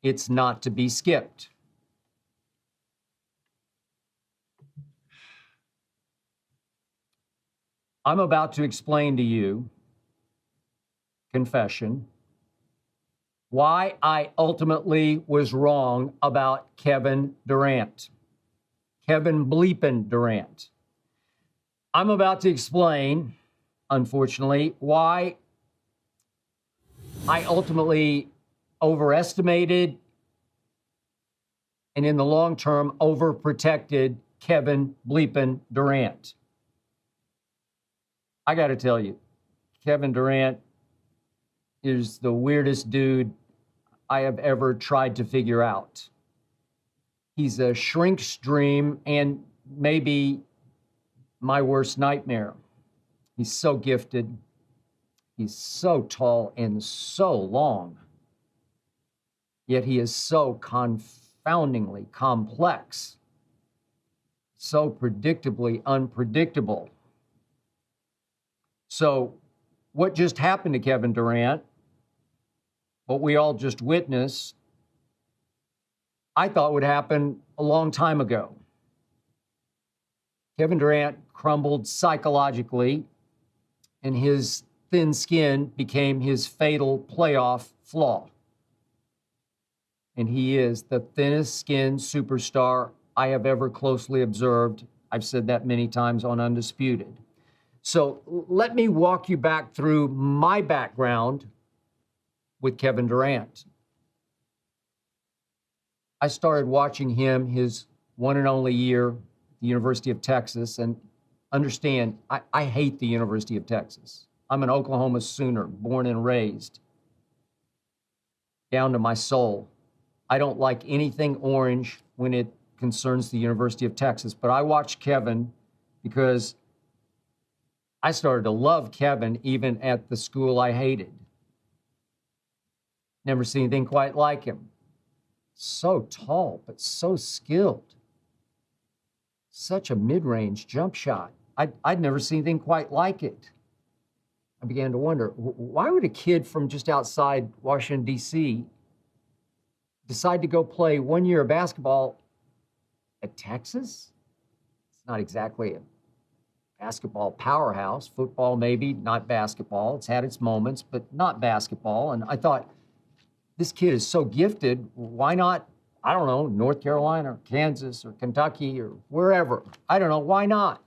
It's not to be skipped. I'm about to explain to you, confession, why I ultimately was wrong about Kevin Durant. Kevin bleepin' Durant. I'm about to explain, unfortunately, why I ultimately overestimated and in the long term overprotected Kevin bleepin' Durant. I got to tell you, Kevin Durant is the weirdest dude I have ever tried to figure out. He's a shrink's dream and maybe my worst nightmare. He's so gifted. He's so tall and so long. Yet he is so confoundingly complex, so predictably unpredictable. So what just happened to Kevin Durant, what we all just witnessed, I thought would happen a long time ago. Kevin Durant crumbled psychologically, and his thin skin became his fatal playoff flaw. And he is the thinnest skinned superstar I have ever closely observed. I've said that many times on Undisputed. So let me walk you back through my background with Kevin Durant. I started watching him his one and only year at the University of Texas. And understand, I hate the University of Texas. I'm an Oklahoma Sooner, born and raised, down to my soul. I don't like anything orange when it concerns the University of Texas. But I watched Kevin because I started to love Kevin even at the school I hated. Never seen anything quite like him. So tall, but so skilled. Such a mid-range jump shot. I'd never seen anything quite like it. I began to wonder, why would a kid from just outside Washington, D.C. decide to go play 1 year of basketball at Texas? It's not exactly a basketball powerhouse. Football, maybe, not basketball. It's had its moments, but not basketball. And I thought, this kid is so gifted, why not, I don't know, North Carolina or Kansas or Kentucky or wherever? I don't know, why not?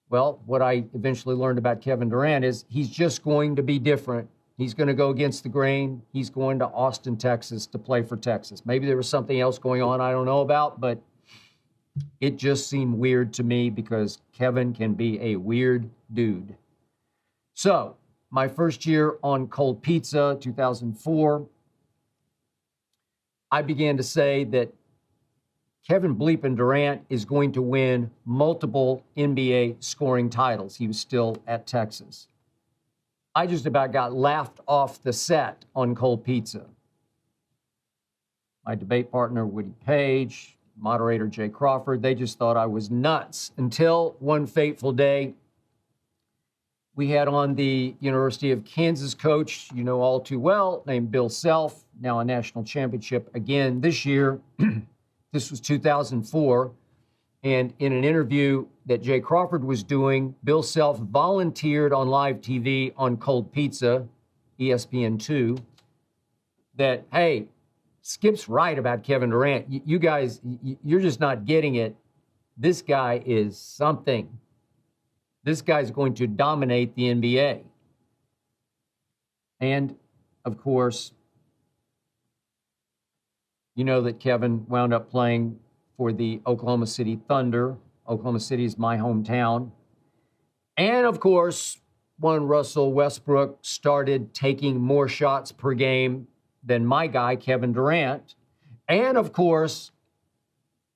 Well, what I eventually learned about Kevin Durant is he's just going to be different. He's going to go against the grain. He's going to Austin, Texas to play for Texas. Maybe there was something else going on I don't know about, but it just seemed weird to me because Kevin can be a weird dude. So, my first year on Cold Pizza, 2004, I began to say that Kevin bleepin' Durant is going to win multiple NBA scoring titles. He was still at Texas. I just about got laughed off the set on Cold Pizza. My debate partner, Woody Page, moderator Jay Crawford, they just thought I was nuts until one fateful day, we had on the University of Kansas coach, you know all too well, named Bill Self, now a national championship again this year. This was 2004. And in an interview that Jay Crawford was doing, Bill Self volunteered on live TV on Cold Pizza, ESPN2, that, hey, Skip's right about Kevin Durant. You guys, you're just not getting it. This guy is something. This guy's going to dominate the NBA. And, of course, you know that Kevin wound up playing for the Oklahoma City Thunder. Oklahoma City is my hometown. And, of course, when Russell Westbrook started taking more shots per game than my guy, Kevin Durant. And, of course,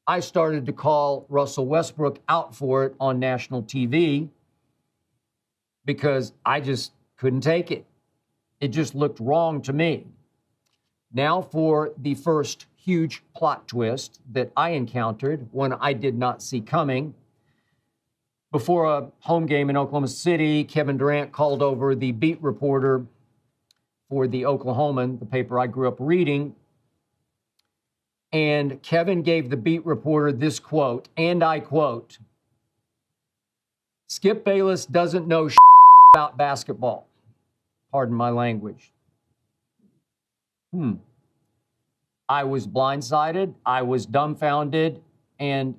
I started to call Russell Westbrook out for it on national TV because I just couldn't take it. It just looked wrong to me. Now for the first huge plot twist that I encountered, one I did not see coming. Before a home game in Oklahoma City, Kevin Durant called over the beat reporter for the Oklahoman, the paper I grew up reading, And Kevin gave the beat reporter this quote, and I quote, "Skip Bayless doesn't know about basketball." Pardon my language. I was blindsided. I was dumbfounded. And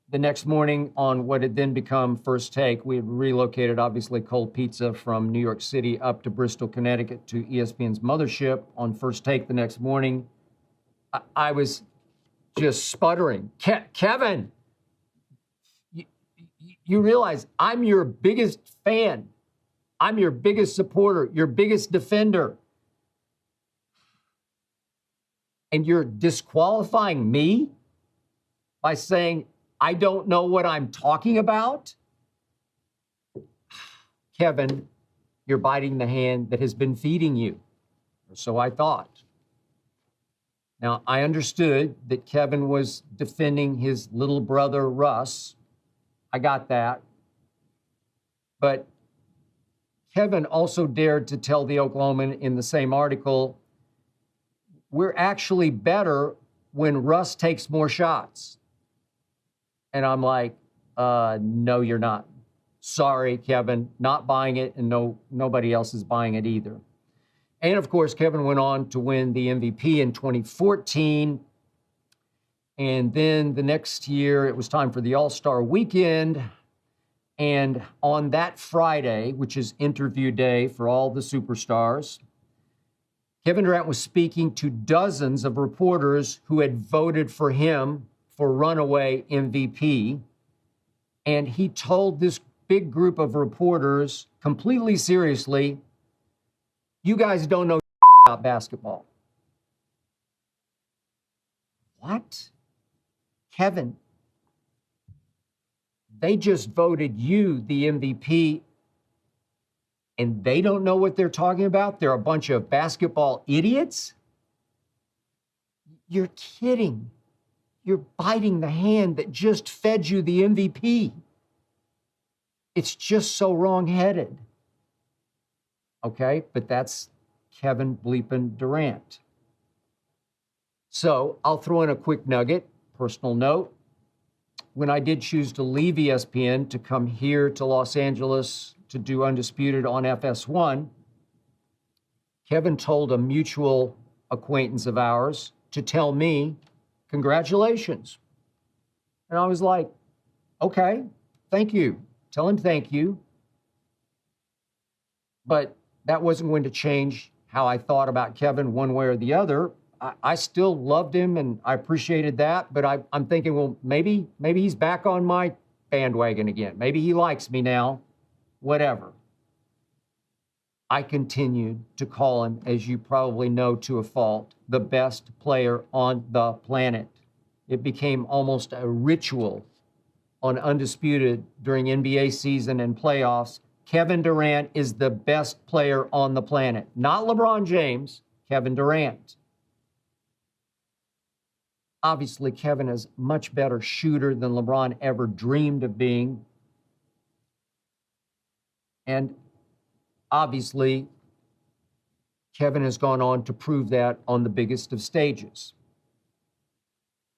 the next morning on what had then become First Take, we had relocated, obviously, Cold Pizza from New York City up to Bristol, Connecticut to ESPN's mothership. On First Take the next morning, I was just sputtering. Kevin, you realize I'm your biggest fan. I'm your biggest supporter, your biggest defender. And you're disqualifying me by saying I don't know what I'm talking about? Kevin, you're biting the hand that has been feeding you. Or so I thought. Now, I understood that Kevin was defending his little brother, Russ. I got that. But Kevin also dared to tell the Oklahoman in the same article, we're actually better when Russ takes more shots. And I'm like, no, you're not. Sorry, Kevin, not buying it, and nobody else is buying it either. And of course, Kevin went on to win the MVP in 2014. And then the next year, it was time for the All-Star Weekend. And on that Friday, which is interview day for all the superstars, Kevin Durant was speaking to dozens of reporters who had voted for him for runaway MVP. And he told this big group of reporters completely seriously, you guys don't know about basketball. What? Kevin, they just voted you the MVP and they don't know what they're talking about? They're a bunch of basketball idiots? You're kidding. You're biting the hand that just fed you the MVP. It's just so wrong-headed. Okay, but that's Kevin bleeping Durant. So I'll throw in a quick nugget, personal note. When I did choose to leave ESPN to come here to Los Angeles to do Undisputed on FS1, Kevin told a mutual acquaintance of ours to tell me, congratulations. And I was like, okay, thank you. Tell him thank you. But that wasn't going to change how I thought about Kevin one way or the other. I still loved him and I appreciated that, but I'm thinking, well, maybe he's back on my bandwagon again. Maybe he likes me now, whatever. I continued to call him, as you probably know to a fault, the best player on the planet. It became almost a ritual on Undisputed during NBA season and playoffs. Kevin Durant is the best player on the planet. Not LeBron James, Kevin Durant. Obviously, Kevin is a much better shooter than LeBron ever dreamed of being. And obviously, Kevin has gone on to prove that on the biggest of stages.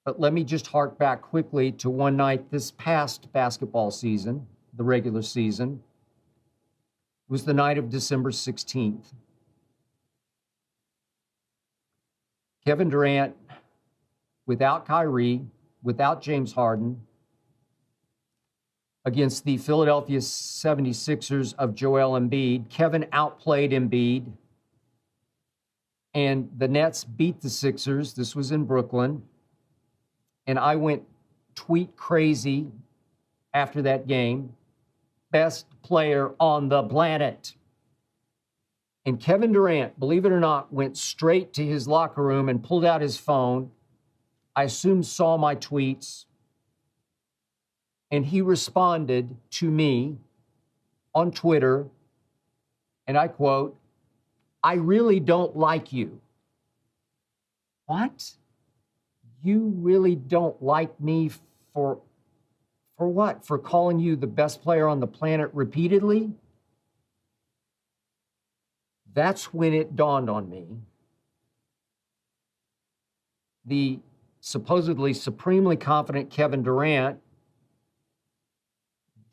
But let me just hark back quickly to one night this past basketball season, the regular season. It was the night of December 16th. Kevin Durant, without Kyrie, without James Harden, against the Philadelphia 76ers of Joel Embiid. Kevin outplayed Embiid, and the Nets beat the Sixers. This was in Brooklyn. And I went tweet crazy after that game. Best player on the planet. And Kevin Durant, believe it or not, went straight to his locker room and pulled out his phone. I assume saw my tweets. And he responded to me on Twitter, and I quote, I really don't like you. What? You really don't like me for what? For calling you the best player on the planet repeatedly? That's when it dawned on me. The supposedly supremely confident Kevin Durant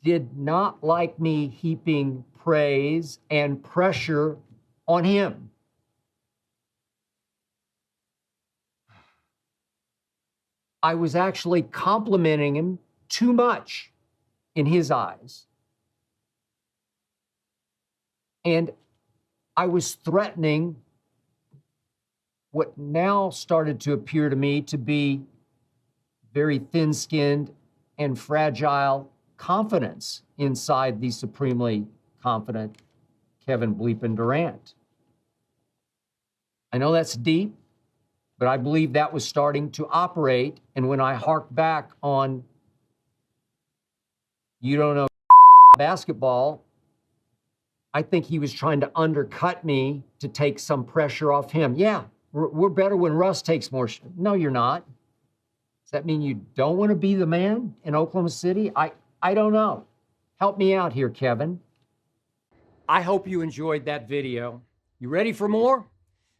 did not like me heaping praise and pressure on him. I was actually complimenting him too much in his eyes. And I was threatening what now started to appear to me to be very thin-skinned and fragile confidence inside the supremely confident Kevin bleepin' Durant. I know that's deep, but I believe that was starting to operate. And when I hark back on, you don't know basketball, I think he was trying to undercut me to take some pressure off him. Yeah, we're better when Russ takes more. No, you're not. Does that mean you don't want to be the man in Oklahoma City? I don't know. Help me out here, Kevin. I hope you enjoyed that video. You ready for more?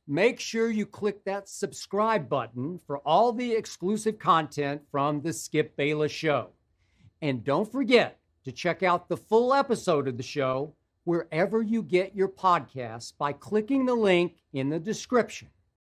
Make sure you click that subscribe button for all the exclusive content from the Skip Bayless Show. And don't forget to check out the full episode of the show wherever you get your podcasts by clicking the link in the description.